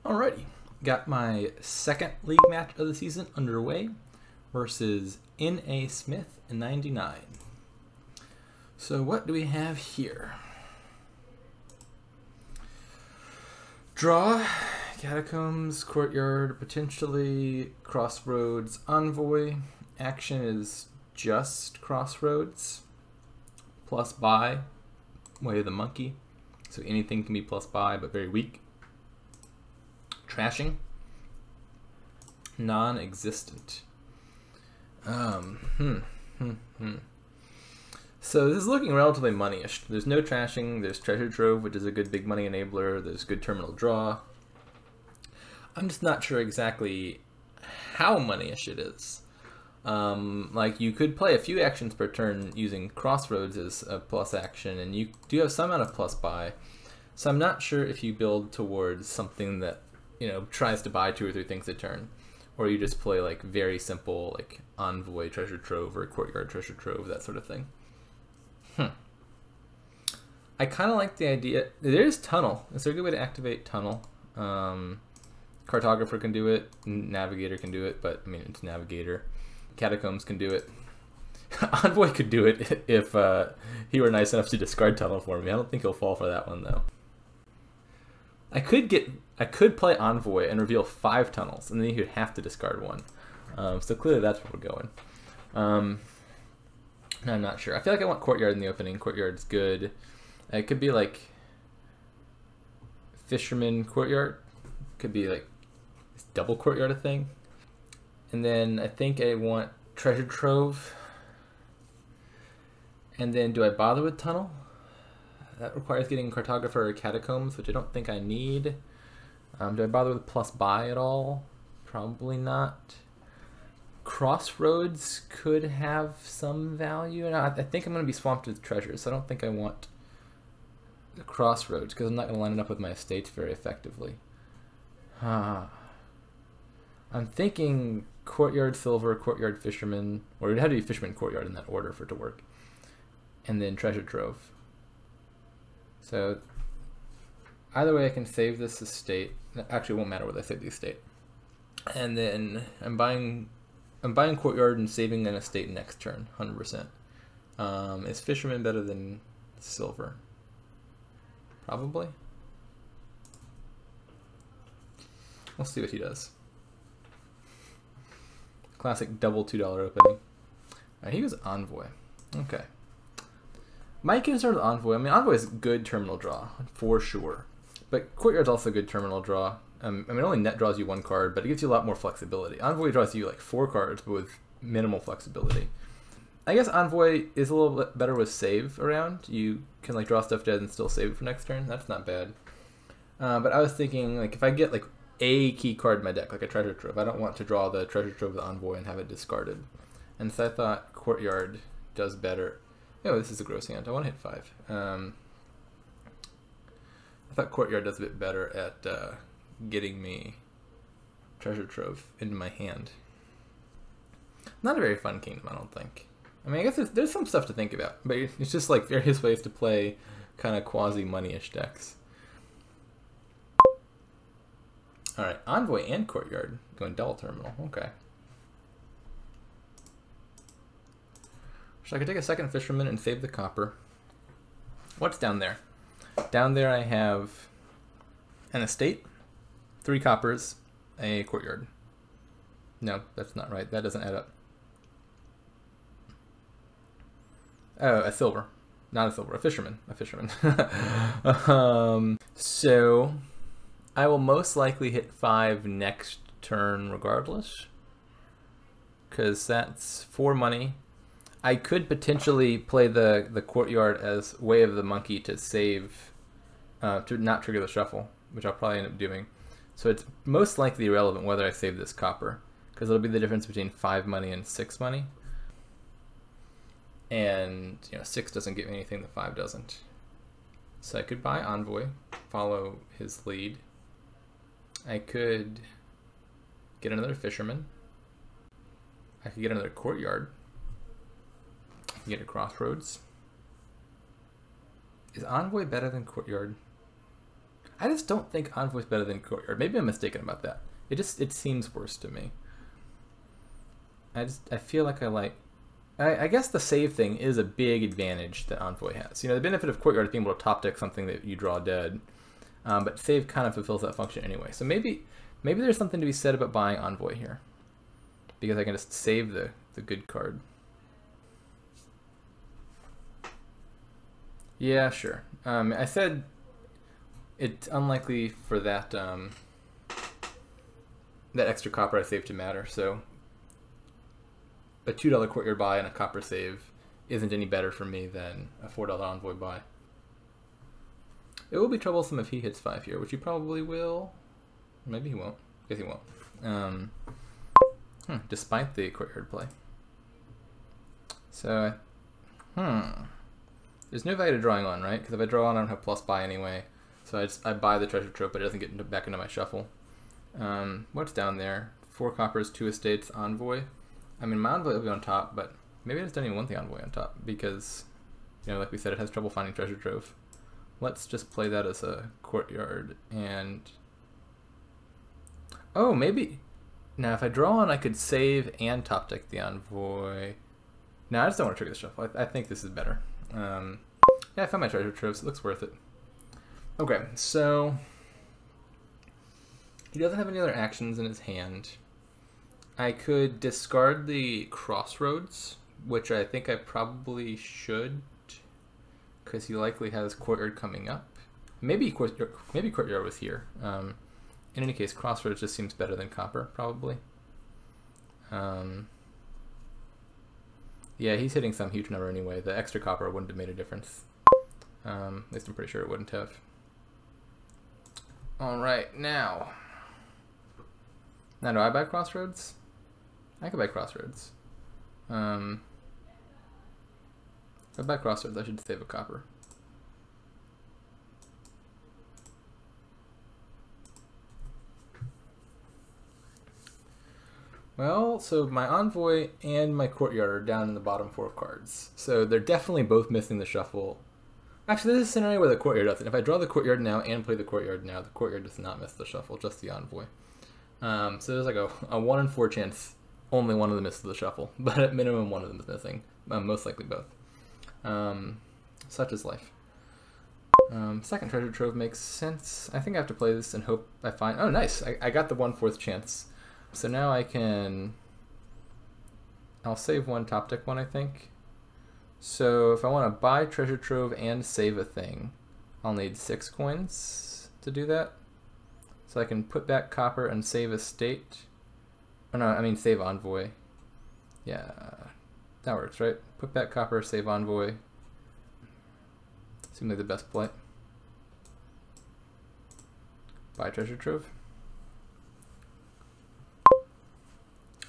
Alrighty, got my second league match of the season underway versus nasmith99. So what do we have here? Draw, Catacombs, Courtyard, potentially Crossroads, Envoy. Action is just Crossroads, plus buy, Way of the Monkey. So anything can be plus buy, but very weak. Trashing, non-existent. So this is looking relatively money-ish. There's no trashing, there's Treasure Trove, which is a good big money enabler, there's good terminal draw. I'm just not sure exactly how money-ish it is. Like you could play a few actions per turn using Crossroads as a plus action, and you do have some amount of plus buy. So I'm not sure if you build towards something that, you know, tries to buy 2 or 3 things a turn, or you just play like very simple like Envoy Treasure Trove or Courtyard Treasure Trove, that sort of thing. I kind of like the idea. There's Tunnel. Is there a good way to activate Tunnel? Cartographer can do it, Navigator can do it, but I mean it's Navigator. Catacombs can do it. Envoy could do it if he were nice enough to discard Tunnel for me. I don't think he'll fall for that one though. I could play Envoy and reveal 5 tunnels, and then you'd have to discard 1. So clearly that's where we're going. I'm not sure. I feel like I want Courtyard in the opening. Courtyard's good. It could be like Fisherman Courtyard. Could be like double Courtyard a thing. And then I think I want Treasure Trove. And then do I bother with Tunnel? That requires getting Cartographer or Catacombs, which I don't think I need. Do I bother with plus buy at all? Probably not. Crossroads could have some value. And I think I'm going to be swamped with treasures, so I don't think I want the Crossroads, because I'm not going to line it up with my estates very effectively. I'm thinking Courtyard Silver, Courtyard Fisherman, or it would have to be Fisherman Courtyard in that order for it to work. And then Treasure Trove. So either way I can save this estate. Actually, it won't matter whether I save the estate. And then I'm buying Courtyard and saving an estate next turn, 100%. Is Fisherman better than Silver? Probably. We'll see what he does. Classic double $2 opening. Alright, he goes Envoy. Okay. My concern with Envoy, I mean, Envoy is good terminal draw, for sure. But Courtyard's also good terminal draw. I mean, it only net draws you 1 card, but it gives you a lot more flexibility. Envoy draws you like 4 cards, but with minimal flexibility. I guess Envoy is a little bit better with save around. You can like draw stuff dead and still save it for next turn. That's not bad. But I was thinking, like, if I get like a key card in my deck, like a Treasure Trove, I don't want to draw the Treasure Trove with Envoy and have it discarded. And so I thought Courtyard does better. Oh, this is a gross hand. I want to hit 5. I thought Courtyard does a bit better at getting me Treasure Trove into my hand. Not a very fun kingdom, I don't think. I mean, I guess there's some stuff to think about, but it's just like various ways to play kind of quasi-money-ish decks. Alright, Envoy and Courtyard going double terminal. Okay. So I could take a second Fisherman and save the copper. What's down there? Down there I have an estate, 3 coppers, a Courtyard. No, that's not right. That doesn't add up. Oh, a silver. Not a silver. A fisherman. A fisherman. So I will most likely hit 5 next turn regardless, because that's 4 money. I could potentially play the Courtyard as Way of the Monkey to save, to not trigger the shuffle, which I'll probably end up doing. So it's most likely irrelevant whether I save this copper, because it'll be the difference between 5 money and 6 money. And, you know, 6 doesn't give me anything that 5 doesn't. So I could buy Envoy, follow his lead. I could get another Fisherman. I could get another Courtyard. I can get a Crossroads. Is Envoy better than Courtyard? I just don't think Envoy's better than Courtyard. Maybe I'm mistaken about that. It seems worse to me. I feel like I guess the save thing is a big advantage that Envoy has. You know, the benefit of Courtyard is being able to top deck something that you draw dead, but save kind of fulfills that function anyway. So maybe there's something to be said about buying Envoy here, because I can just save the good card. Yeah, sure. I said it's unlikely for that that extra copper I saved to matter, so a $2 Courtyard buy and a copper save isn't any better for me than a $4 Envoy buy. It will be troublesome if he hits 5 here, which he probably will. Maybe he won't. I guess he won't. Despite the Courtyard play. So, there's no value to drawing on, right? Because if I draw on, I don't have plus buy anyway. So I buy the treasure trove, but it doesn't get back into my shuffle. What's down there? 4 coppers, 2 estates, Envoy. I mean, my Envoy will be on top, but maybe I just don't even want the Envoy on top because, you know, like we said, it has trouble finding treasure trove. Let's just play that as a Courtyard and... Oh, maybe... Now, if I draw on, I could save and top deck the Envoy. No, I just don't want to trigger the shuffle. I think this is better. Yeah, I found my treasure trove, so it looks worth it. Okay, so... He doesn't have any other actions in his hand. I could discard the Crossroads, which I think I probably should, because he likely has Courtyard coming up. Maybe Courtyard was here. In any case, Crossroads just seems better than Copper, probably. Yeah, he's hitting some huge number anyway. The extra Copper wouldn't have made a difference. At least I'm pretty sure it wouldn't have. Alright, now do I buy Crossroads? I could buy Crossroads. If I buy Crossroads, I should save a copper. Well, so my Envoy and my Courtyard are down in the bottom 4 cards. So they're definitely both missing the shuffle. Actually, this is a scenario where the Courtyard doesn't. If I draw the Courtyard now and play the Courtyard now, the Courtyard does not miss the shuffle, just the Envoy. So there's like a 1 in 4 chance only one of them misses the shuffle, but at minimum one of them is missing. Most likely both. Such is life. Second treasure trove makes sense. I think I have to play this and hope I find... Oh, nice! I got the 1/4 chance. So now I can... I'll save one, top deck one, I think. So if I want to buy treasure trove and save a thing, I'll need 6 coins to do that. So I can put back copper and save a state. Oh no, I mean save Envoy. Yeah, that works, right? Put back copper, save Envoy. Seems like the best play. Buy treasure trove.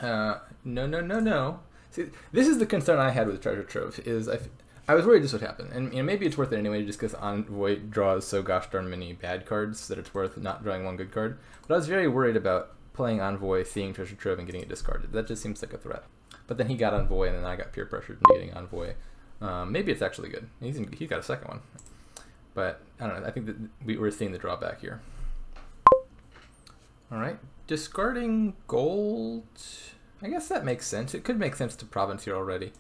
No. See, this is the concern I had with treasure trove. Is I was worried this would happen, and you know, maybe it's worth it anyway, just because Envoy draws so gosh darn many bad cards that it's worth not drawing one good card. But I was very worried about playing Envoy, seeing treasure trove, and getting it discarded. That just seems like a threat. But then he got Envoy, and then I got peer pressured into getting Envoy. Maybe it's actually good. He's got a second one, but I don't know. I think that we're seeing the drawback here. All right, discarding gold. I guess that makes sense. It could make sense to province here already.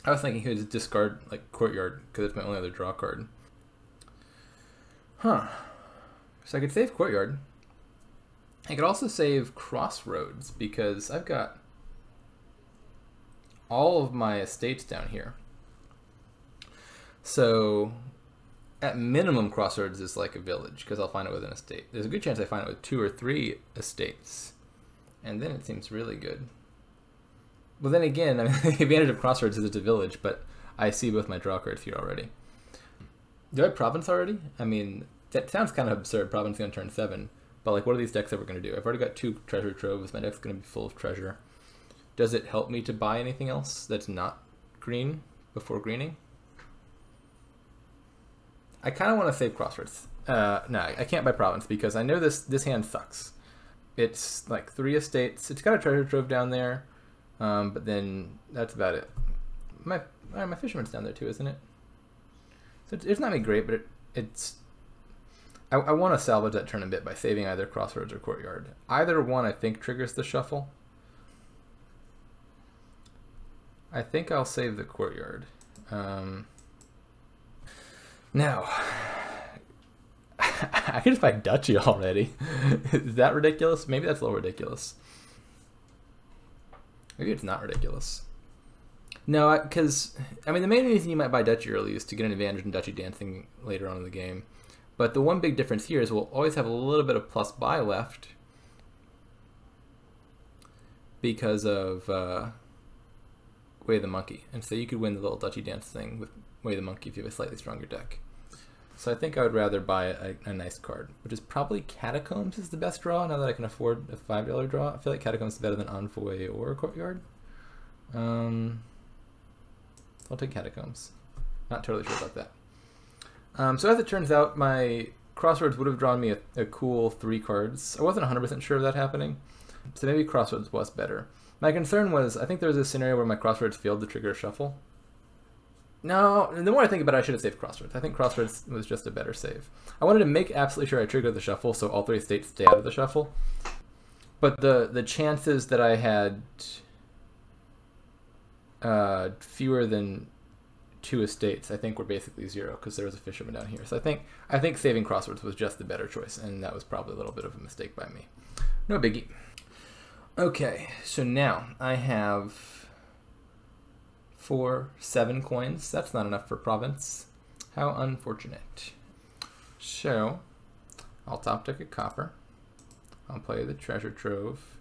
I was thinking he would discard like Courtyard because it's my only other draw card. Huh. So I could save Courtyard. I could also save Crossroads because I've got all of my estates down here. So at minimum, Crossroads is like a village because I'll find it with an estate. There's a good chance I find it with 2 or 3 estates, and then it seems really good. Well, then again, I mean, the advantage of Crossroads is it's a village, but I see both my draw cards here already. Do I province already? I mean, that sounds kind of absurd, provincing on turn 7, but like, what are these decks ever going to do? I've already got 2 treasure troves. My deck's going to be full of treasure. Does it help me to buy anything else that's not green before greening? I kind of want to save Crossroads. No, I can't buy province because I know this hand sucks. It's like 3 estates. It's got a treasure trove down there, but then that's about it. My fisherman's down there too, isn't it? So it's not me great, but it's I want to salvage that turn a bit by saving either Crossroads or Courtyard. Either one I think triggers the shuffle. I think I'll save the Courtyard. Now, I can just buy Duchy already. Is that ridiculous? Maybe that's a little ridiculous. Maybe it's not ridiculous. No, because, I mean, the main reason you might buy Duchy early is to get an advantage in Duchy dancing later on in the game. But the one big difference here is we'll always have a little bit of plus buy left because of Way of the Monkey. And so you could win the little Duchy dance thing with Way of the Monkey if you have a slightly stronger deck. So I think I would rather buy a nice card, which is probably Catacombs is the best draw now that I can afford a $5 draw. I feel like Catacombs is better than Envoy or Courtyard. I'll take Catacombs. Not totally sure about that. So as it turns out, my Crossroads would have drawn me a cool 3 cards. I wasn't 100% sure of that happening, so maybe Crossroads was better. My concern was, I think there was a scenario where my Crossroads failed to trigger a shuffle. No, the more I think about it, I should have saved Crossroads. I think Crossroads was just a better save. I wanted to make absolutely sure I triggered the shuffle, so all 3 states stay out of the shuffle. But the chances that I had fewer than 2 estates, I think, were basically 0 because there was a fisherman down here. So I think saving Crossroads was just the better choice, and that was probably a little bit of a mistake by me. No biggie. Okay, so now I have 7 coins. That's not enough for province. How unfortunate. So I'll top deck a copper. I'll play the treasure trove.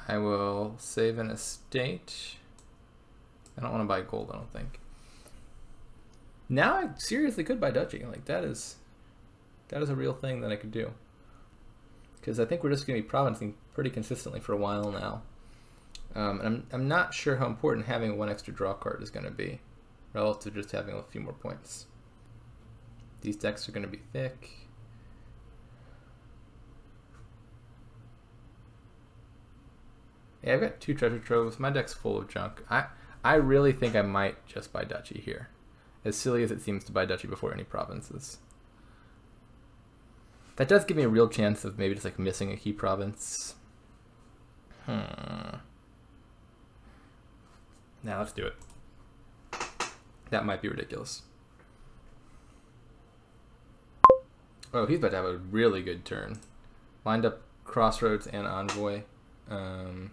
I will save an estate. I don't want to buy gold, I don't think. Now I seriously could buy Duchy. Like that is a real thing that I could do. Because I think we're just going to be provincing pretty consistently for a while now. And I'm not sure how important having 1 extra draw card is going to be relative to just having a few more points. These decks are going to be thick. Yeah, I've got 2 treasure troves. My deck's full of junk. I really think I might just buy Duchy here. As silly as it seems to buy Duchy before any provinces. That does give me a real chance of maybe just like missing a key province. Now let's do it. That might be ridiculous. Oh, he's about to have a really good turn. Lined up Crossroads and Envoy. Yeah,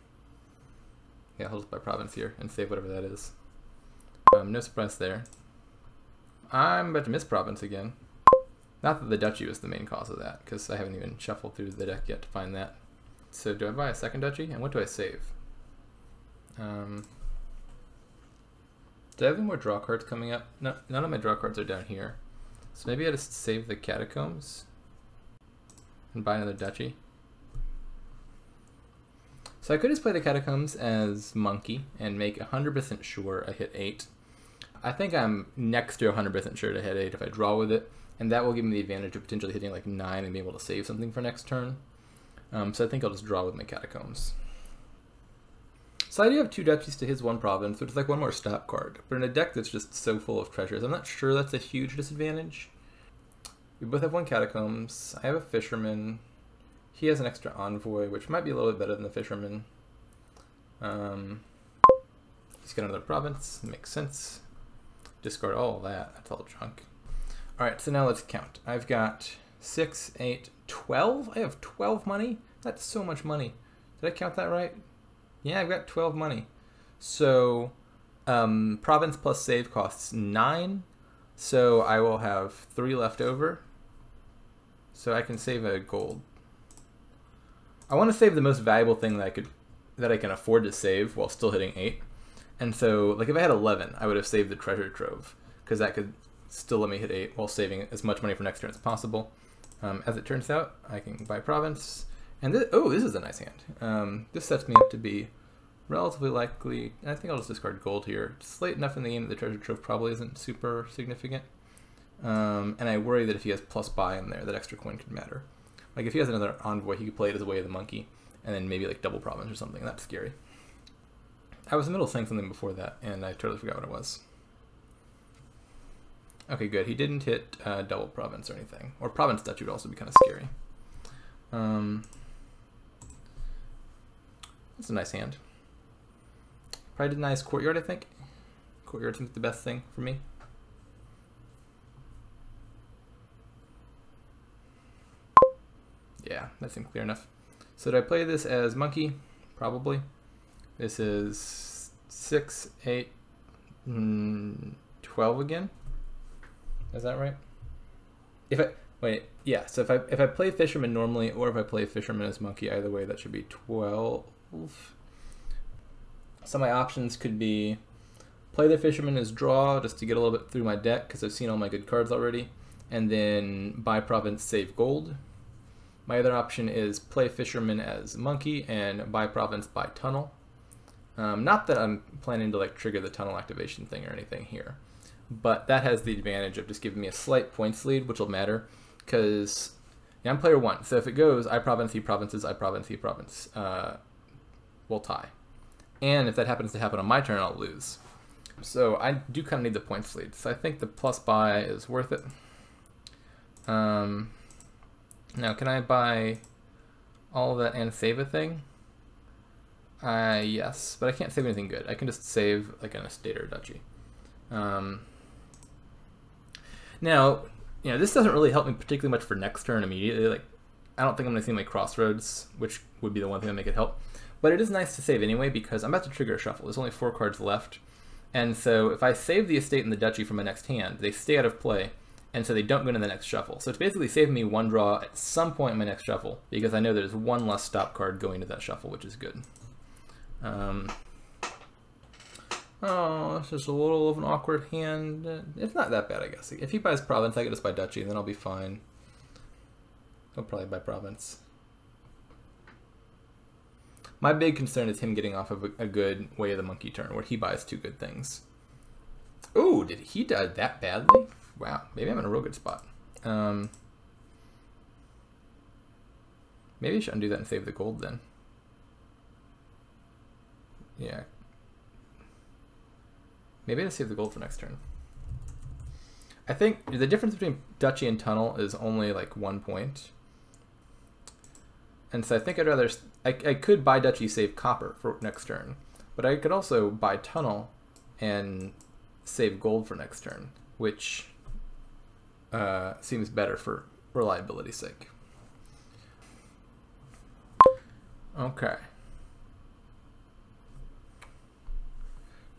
I'll just buy province here and save whatever that is. No surprise there. I'm about to miss province again. Not that the Duchy was the main cause of that, because I haven't even shuffled through the deck yet to find that. So do I buy a second Duchy? And what do I save? Do I have any more draw cards coming up? No, none of my draw cards are down here. So maybe I just save the Catacombs and buy another Duchy. So I could just play the Catacombs as Monkey and make 100% sure I hit 8. I think I'm next to 100% sure to hit 8 if I draw with it, and that will give me the advantage of potentially hitting like 9 and being able to save something for next turn. So I think I'll just draw with my Catacombs. So I do have 2 Duchies to his 1 province, which is like 1 more stop card. But in a deck that's just so full of treasures, I'm not sure that's a huge disadvantage. We both have 1 Catacombs. I have a Fisherman. He has an extra Envoy, which might be a little bit better than the Fisherman. He's got another province. Makes sense. Discard all of that. That's all junk. Alright, so now let's count. I've got 6, 8, 12? I have 12 money? That's so much money. Did I count that right? Yeah, I've got 12 money. So, province plus save costs 9. So I will have 3 left over. So I can save a gold. I want to save the most valuable thing that I can afford to save while still hitting 8. And so, like if I had 11, I would have saved the treasure trove, because that could still let me hit 8 while saving as much money for next turn as possible. As it turns out, I can buy province. And this is a nice hand. This sets me up to be relatively likely. I think I'll just discard gold here. It's late enough in the game that the treasure trove probably isn't super significant. And I worry that if he has plus buy in there, that extra coin could matter. Like if he has another Envoy, he could play it as a Way of the Monkey, and then maybe like double province or something. That's scary. I was in the middle of saying something before that, and I totally forgot what it was. Okay, good. He didn't hit double province or anything. Or province duchy would also be kind of scary. That's a nice hand. Probably denies courtyard, I think. Courtyard seems the best thing for me. Yeah, that seems clear enough. So did I play this as monkey? Probably. This is 6, 8, 12 again. Is that right? So if I play fisherman normally, or if I play fisherman as monkey, either way, that should be 12. So my options could be play the fisherman as draw, just to get a little bit through my deck, because I've seen all my good cards already, and then buy province, save gold. My other option is play fisherman as monkey and buy province, buy tunnel. Not that I'm planning to like trigger the tunnel activation thing or anything here, but that has the advantage of just giving me a slight points lead, which will matter because I'm player 1. So if it goes I province, he provinces, I province, he province, we'll tie. And if that happens to happen on my turn, I'll lose. So I do kind of need the points lead. So I think the plus buy is worth it. Now, can I buy all of that and save a thing? Yes, but I can't save anything good. I can just save like an estate or a duchy. Now, this doesn't really help me particularly much for next turn immediately. Like, I don't think I'm going to see my crossroads, which would be the one thing that make it help. But it is nice to save anyway because I'm about to trigger a shuffle. There's only 4 cards left. And so if I save the estate and the duchy from my next hand, they stay out of play. And so they don't go into the next shuffle. So it's basically saving me 1 draw at some point in my next shuffle because I know there's 1 less stop card going to that shuffle, which is good. Oh, it's just a little of an awkward hand. It's not that bad, I guess. If he buys province, I can just buy duchy, and then I'll be fine. He'll probably buy province. My big concern is him getting off of a good way of the monkey turn, where he buys 2 good things. Ooh, did he die that badly? Wow, maybe I'm in a real good spot. Maybe I should undo that and save the gold then. Yeah. Maybe I'll save the gold for next turn. I think the difference between duchy and tunnel is only like 1 point. And so I think I'd rather... I could buy duchy, save copper for next turn. But I could also buy tunnel and save gold for next turn, which seems better for reliability's sake. Okay.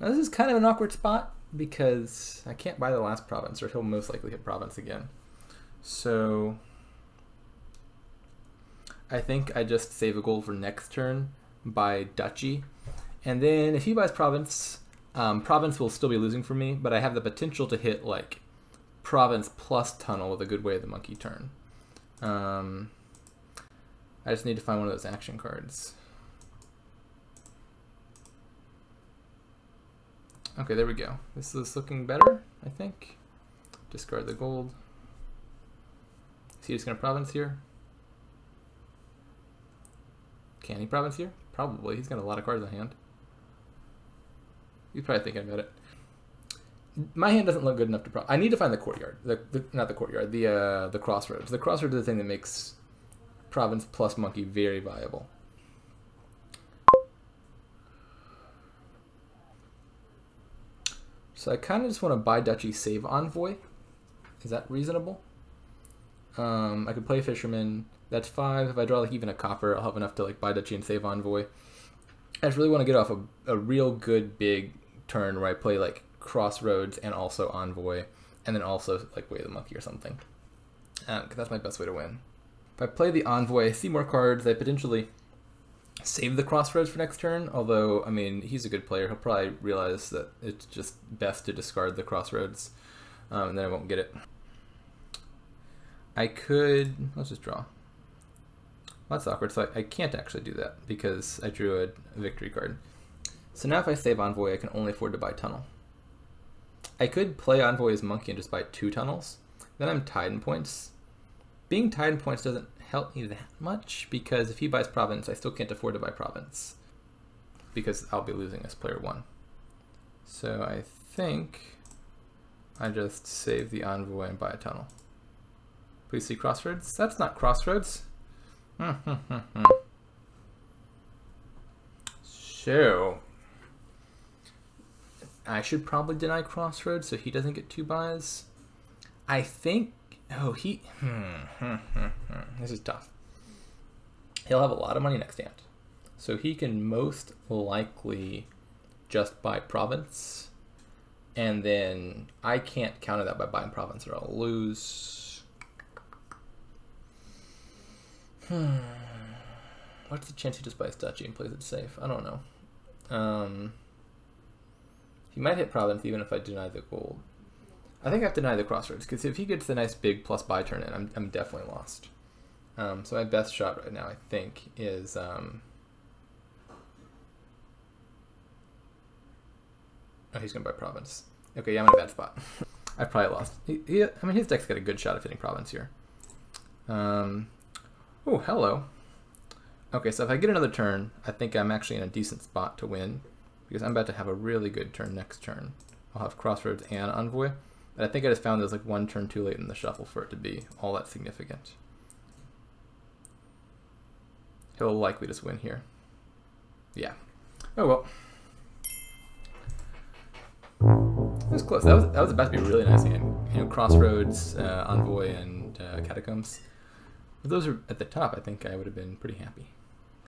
Now this is kind of an awkward spot because I can't buy the last province, or he'll most likely hit province again. So I think I just save a gold for next turn, buy duchy, and then if he buys province, province will still be losing for me, but I have the potential to hit like province plus tunnel with a good way of the monkey turn. I just need to find one of those action cards. Okay, there we go. This is looking better, I think. Discard the gold. Is he just going to province here? Can he province here? Probably. He's got a lot of cards on hand. He's probably thinking about it. My hand doesn't look good enough to I need to find the courtyard. Not the courtyard, the crossroads. The crossroads is the thing that makes province plus monkey very viable. So I kind of just want to buy duchy, save envoy. Is that reasonable? I could play fisherman. That's 5. If I draw like even a copper, I'll have enough to like buy duchy and save envoy. I just really want to get off a real good big turn where I play like crossroads and also envoy, and then also like way of the monkey or something. Because that's my best way to win. If I play the envoy, I see more cards. I potentially save the crossroads for next turn, although, I mean, he's a good player. He'll probably realize that it's just best to discard the crossroads, and then I won't get it. I could... let's just draw. Well, that's awkward, so I can't actually do that because I drew a victory card. So now if I save envoy, I can only afford to buy tunnel. I could play envoy as monkey and just buy 2 tunnels. Then I'm tied in points. Being tied in points doesn't help me that much because if he buys province, I still can't afford to buy province because I'll be losing as player 1. So I think I just save the Envoy and buy a tunnel. Please see Crossroads. That's not Crossroads. So, I should probably deny Crossroads so he doesn't get 2 buys. I think, oh, this is tough. He'll have a lot of money next hand. So he can most likely just buy Province. And then I can't counter that by buying Province or I'll lose. What's the chance he just buys Duchy and plays it safe? I don't know. He might hit Province even if I deny the gold. I think I have to deny the Crossroads, because if he gets the nice big plus buy turn in, I'm definitely lost. So my best shot right now, I think, is... oh, he's going to buy Province. Okay, yeah, I'm in a bad spot. I probably lost. I mean, his deck's got a good shot of hitting Province here. Oh, hello. Okay, so if I get another turn, I think I'm actually in a decent spot to win, because I'm about to have a really good turn next turn. I'll have Crossroads and Envoy, but I think I just found there's like 1 turn too late in the shuffle for it to be all that significant. He'll likely just win here. Yeah. Oh well. That was close. That was about to be a really nice game. You know, Crossroads, Envoy, and Catacombs. If those were at the top, I think I would have been pretty happy.